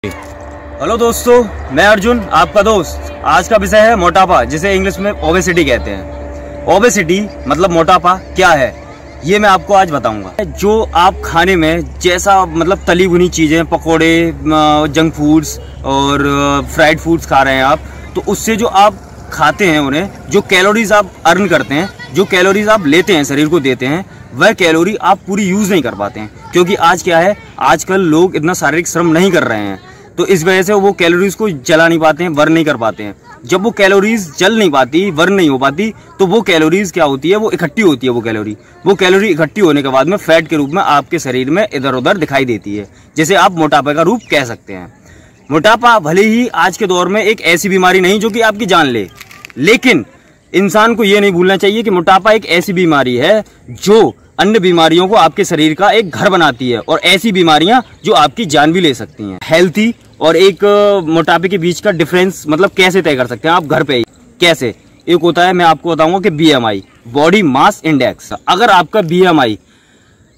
Hello दोस्तों, मैं अर्जुन आपका दोस्त। आज का विषय है मोटापा, जिसे इंग्लिश में ओबेसिटी कहते हैं। ओबेसिटी मतलब मोटापा क्या है, ये मैं आपको आज बताऊंगा। जो आप खाने में जैसा मतलब तली भुनी चीजें, पकोड़े, जंक फूड्स और फ्राइड फूड्स खा रहे हैं आप, तो उससे जो आप खाते हैं उन्हें, जो कैलोरीज आप अर्न करते हैं, जो कैलोरीज आप लेते हैं, शरीर को देते हैं, वह कैलोरी आप पूरी यूज नहीं कर पाते हैं। क्योंकि आज क्या है, आजकल लोग इतना शारीरिक श्रम नहीं कर रहे हैं, तो इस वजह से वो कैलोरीज को जला नहीं पाते हैं, बर्न नहीं कर पाते हैं। जब वो कैलोरीज जल नहीं पाती, बर्न नहीं हो पाती, तो वो कैलोरीज क्या होती है, वो इकट्ठी होती है। वो कैलोरी इकट्ठी होने के बाद में फैट के रूप में आपके शरीर में इधर उधर दिखाई देती है, जिसे आप मोटापे का रूप कह सकते हैं। मोटापा भले ही आज के दौर में एक ऐसी बीमारी नहीं जो कि आपकी जान ले, लेकिन इंसान को ये नहीं भूलना चाहिए कि मोटापा एक ऐसी बीमारी है जो अन्य बीमारियों को आपके शरीर का एक घर बनाती है, और ऐसी बीमारियां जो आपकी जान भी ले सकती हैं। हेल्थी और एक मोटापे के बीच का डिफरेंस मतलब कैसे तय कर सकते हैं आप घर पे ही? कैसे? एक होता है, मैं आपको बताऊंगा कि बीएमआई, बॉडी मास इंडेक्स। अगर आपका बीएमआई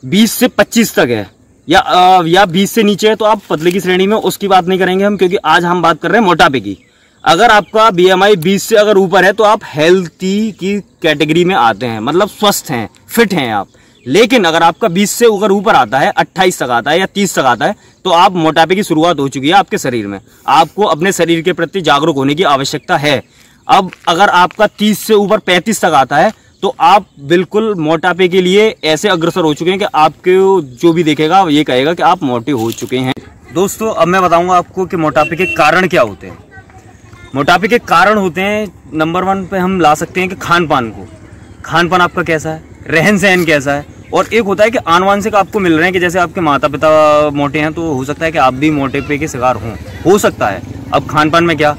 20 से 25 तक है या 20 से नीचे है, तो आप पतले की श्रेणी में, उसकी बात नहीं करेंगे हम, क्योंकि आज हम बात कर रहे हैं मोटापे की। अगर आपका बीएमआई 20 से अगर ऊपर है, तो आप हेल्थी की कैटेगरी में आते हैं, मतलब स्वस्थ हैं, फिट हैं आप। लेकिन अगर आपका 20 से अगर ऊपर आता है, 28 तक आता है या 30 तक आता है, तो आप मोटापे की शुरुआत हो चुकी है आपके शरीर में। आपको अपने शरीर के प्रति जागरूक होने की आवश्यकता है। अब अगर आपका 30 से ऊपर 35 तक आता है, तो आप बिल्कुल मोटापे के लिए ऐसे अग्रसर हो चुके हैं कि आपको जो भी देखेगा ये कहेगा कि आप मोटे हो चुके हैं। दोस्तों, अब मैं बताऊंगा आपको कि मोटापे के कारण क्या होते हैं। मोटापे के कारण होते हैं, नंबर 1 पे हम ला सकते हैं कि खान पान को। खान पान आपका कैसा है, रहन सहन कैसा है। और एक होता है कि आनुवांशिक आपको मिल रहे हैं, कि जैसे आपके माता पिता मोटे हैं, तो हो सकता है कि आप भी मोटेपे के शिकार हो सकता है। अब खान पान में क्या,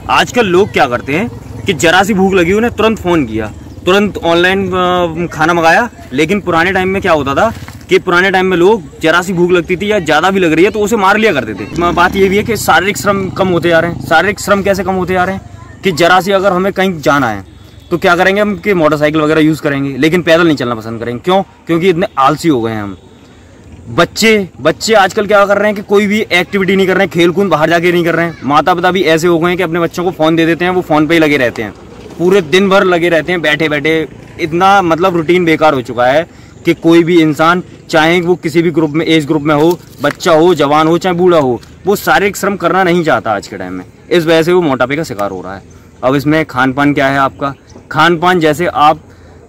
आजकल लोग क्या करते हैं कि जरा सी भूख लगी, उन्हें तुरंत फोन किया, तुरंत ऑनलाइन खाना मंगाया। लेकिन पुराने टाइम में क्या होता था कि पुराने टाइम में लोग जरा सी भूख लगती थी या ज्यादा भी लग रही है तो उसे मार लिया करते थे। बात ये भी है कि शारीरिक श्रम कम होते जा रहे हैं। शारीरिक श्रम कैसे कम होते जा रहे हैं कि जरा सी अगर हमें कहीं जाना है तो क्या करेंगे हम कि मोटरसाइकिल वगैरह यूज करेंगे, लेकिन पैदल नहीं चलना पसंद करेंगे। क्यों? क्योंकि इतने आलसी हो गए हैं हम। बच्चे आजकल क्या कर रहे हैं कि कोई भी एक्टिविटी नहीं कर रहे हैं, खेल कूद बाहर जाके नहीं कर रहे हैं। माता पिता भी ऐसे हो गए हैं कि अपने बच्चों को फोन दे देते हैं, वो फोन पे ही लगे रहते हैं, पूरे दिन भर लगे रहते हैं बैठे बैठे। इतना मतलब रूटीन बेकार हो चुका है कि कोई भी इंसान, चाहे वो किसी भी ग्रुप में, एज ग्रुप में हो, बच्चा हो, जवान हो, चाहे बूढ़ा हो, वो शारीरिक श्रम करना नहीं चाहता आज के टाइम में। इस वजह से वो मोटापे का शिकार हो रहा है। अब इसमें खान पान क्या है आपका? खान पान जैसे आप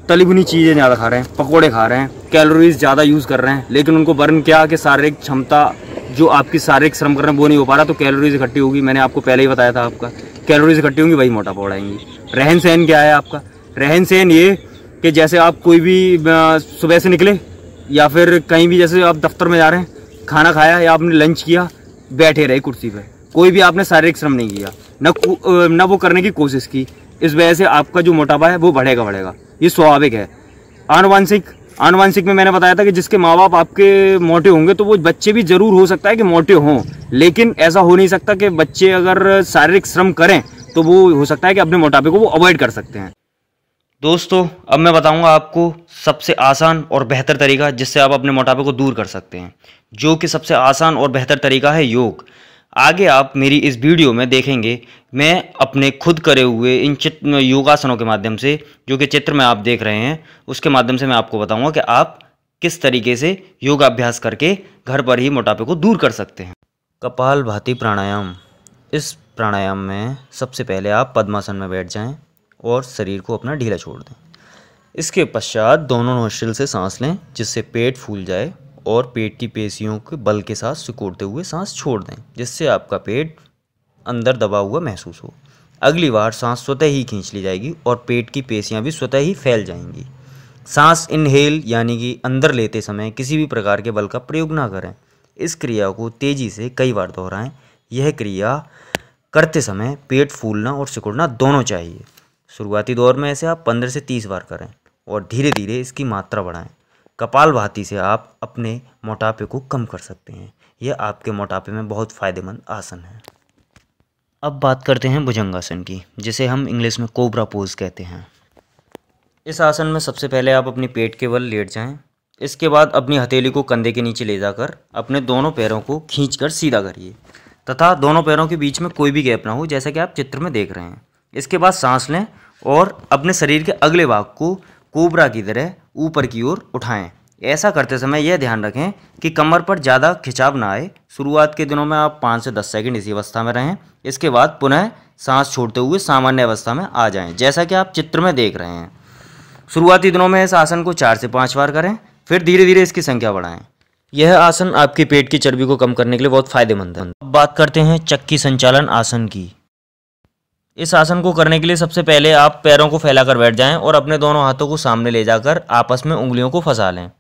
तली भुनी चीज़ें ज़्यादा खा रहे हैं, पकोड़े खा रहे हैं, कैलोरीज ज़्यादा यूज़ कर रहे हैं, लेकिन उनको बर्न क्या कि शारीरिक क्षमता, जो आपकी शारीरिक श्रम कर रहे हैं वो नहीं हो पा रहा, तो कैलोरीज इकट्ठी होगी। मैंने आपको पहले ही बताया था, आपका कैलोरीज इकट्ठी होंगी, वही मोटापा बढ़ाएंगी। रहन सहन क्या है आपका? रहन सहन ये कि जैसे आप कोई भी सुबह से निकले या फिर कहीं भी, जैसे आप दफ्तर में जा रहे हैं, खाना खाया या आपने लंच किया, बैठे रहे कुर्सी पे, कोई भी आपने शारीरिक श्रम नहीं किया, न वो करने की कोशिश की। इस वजह से आपका जो मोटापा है वो बढ़ेगा। ये स्वाभाविक है। आनुवांशिक में मैंने बताया था कि जिसके माँ बाप आपके मोटे होंगे, तो वो बच्चे भी जरूर हो सकता है कि मोटे हों, लेकिन ऐसा हो नहीं सकता कि बच्चे अगर शारीरिक श्रम करें तो वो हो सकता है कि अपने मोटापे को वो अवॉइड कर सकते हैं। दोस्तों, अब मैं बताऊंगा आपको सबसे आसान और बेहतर तरीका जिससे आप अपने मोटापे को दूर कर सकते हैं, जो कि सबसे आसान और बेहतर तरीका है योग। आगे आप मेरी इस वीडियो में देखेंगे, मैं अपने खुद करे हुए इन योगासनों के माध्यम से, जो कि चित्र में आप देख रहे हैं, उसके माध्यम से मैं आपको बताऊंगा कि आप किस तरीके से योगाभ्यास करके घर पर ही मोटापे को दूर कर सकते हैं। कपालभाति प्राणायाम। इस प्राणायाम में सबसे पहले आप पद्मासन में बैठ जाएं और शरीर को अपना ढीला छोड़ दें। इसके पश्चात दोनों नोस्ट्रिल से सांस लें, जिससे पेट फूल जाए, और पेट की पेशियों के बल के साथ सिकोड़ते हुए सांस छोड़ दें, जिससे आपका पेट अंदर दबा हुआ महसूस हो। अगली बार सांस स्वतः ही खींच ली जाएगी और पेट की पेशियां भी स्वतः ही फैल जाएंगी। सांस इनहेल यानी कि अंदर लेते समय किसी भी प्रकार के बल का प्रयोग ना करें। इस क्रिया को तेजी से कई बार दोहराएं। यह क्रिया करते समय पेट फूलना और सिकुड़ना दोनों चाहिए। शुरुआती दौर में ऐसे आप 15 से 30 बार करें और धीरे धीरे इसकी मात्रा बढ़ाएं। कपालभाति से आप अपने मोटापे को कम कर सकते हैं। यह आपके मोटापे में बहुत फ़ायदेमंद आसन है। अब बात करते हैं भुजंगासन की, जिसे हम इंग्लिश में कोबरा पोज कहते हैं। इस आसन में सबसे पहले आप अपनी पेट के बल लेट जाएं। इसके बाद अपनी हथेली को कंधे के नीचे ले जाकर अपने दोनों पैरों को खींचकर सीधा करिए। तथा दोनों पैरों के बीच में कोई भी गैप ना हो, जैसा कि आप चित्र में देख रहे हैं। इसके बाद सांस लें और अपने शरीर के अगले भाग को कोबरा की तरह ऊपर की ओर उठाएं। ऐसा करते समय यह ध्यान रखें कि कमर पर ज़्यादा खिंचाव ना आए। शुरुआत के दिनों में आप 5 से 10 सेकंड इसी अवस्था में रहें। इसके बाद पुनः सांस छोड़ते हुए सामान्य अवस्था में आ जाएं, जैसा कि आप चित्र में देख रहे हैं। शुरुआती दिनों में इस आसन को 4 से 5 बार करें, फिर धीरे धीरे इसकी संख्या बढ़ाएं। यह आसन आपके पेट की चर्बी को कम करने के लिए बहुत फायदेमंद है। अब बात करते हैं चक्की संचालन आसन की। इस आसन को करने के लिए सबसे पहले आप पैरों को फैलाकर बैठ जाएं और अपने दोनों हाथों को सामने ले जाकर आपस में उंगलियों को फंसा लें।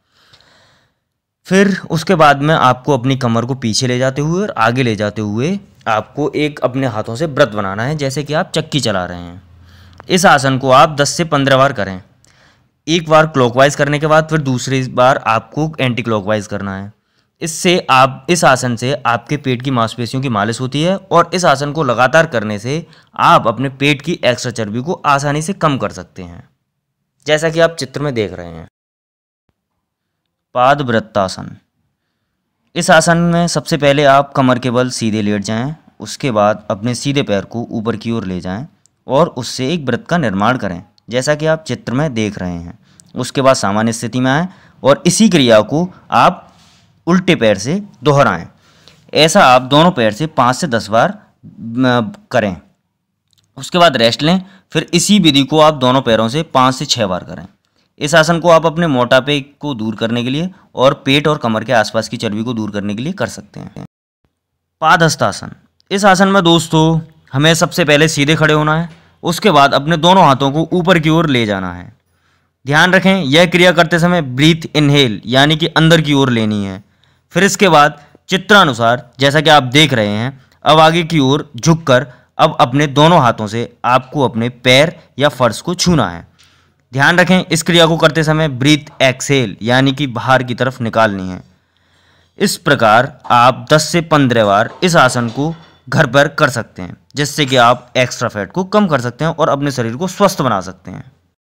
फिर उसके बाद में आपको अपनी कमर को पीछे ले जाते हुए और आगे ले जाते हुए आपको एक अपने हाथों से व्रत बनाना है, जैसे कि आप चक्की चला रहे हैं। इस आसन को आप 10 से 15 बार करें। एक बार क्लॉकवाइज करने के बाद फिर दूसरी बार आपको एंटी क्लॉकवाइज करना है। इससे आप इस आसन से आपके पेट की मांसपेशियों की मालिश होती है और इस आसन को लगातार करने से आप अपने पेट की एक्स्ट्रा चर्बी को आसानी से कम कर सकते हैं, जैसा कि आप चित्र में देख रहे हैं। पादवृत्तासन। इस आसन में सबसे पहले आप कमर के बल सीधे लेट जाएं, उसके बाद अपने सीधे पैर को ऊपर की ओर ले जाएं और उससे एक वृत्त का निर्माण करें, जैसा कि आप चित्र में देख रहे हैं। उसके बाद सामान्य स्थिति में आएँ और इसी क्रिया को आप उल्टे पैर से दोहराएं। ऐसा आप दोनों पैर से 5 से 10 बार करें। उसके बाद रेस्ट लें। फिर इसी विधि को आप दोनों पैरों से 5 से 6 बार करें। इस आसन को आप अपने मोटापे को दूर करने के लिए और पेट और कमर के आसपास की चर्बी को दूर करने के लिए कर सकते हैं। पादहस्तासन। इस आसन में दोस्तों हमें सबसे पहले सीधे खड़े होना है, उसके बाद अपने दोनों हाथों को ऊपर की ओर ले जाना है। ध्यान रखें यह क्रिया करते समय ब्रीथ इनहेल यानी कि अंदर की ओर लेनी है। फिर इसके बाद चित्रानुसार जैसा कि आप देख रहे हैं, अब आगे की ओर झुककर अब अपने दोनों हाथों से आपको अपने पैर या फर्श को छूना है। ध्यान रखें इस क्रिया को करते समय ब्रीथ एक्सहेल यानी कि बाहर की तरफ निकालनी है। इस प्रकार आप 10 से 15 बार इस आसन को घर पर कर सकते हैं, जिससे कि आप एक्स्ट्रा फैट को कम कर सकते हैं और अपने शरीर को स्वस्थ बना सकते हैं।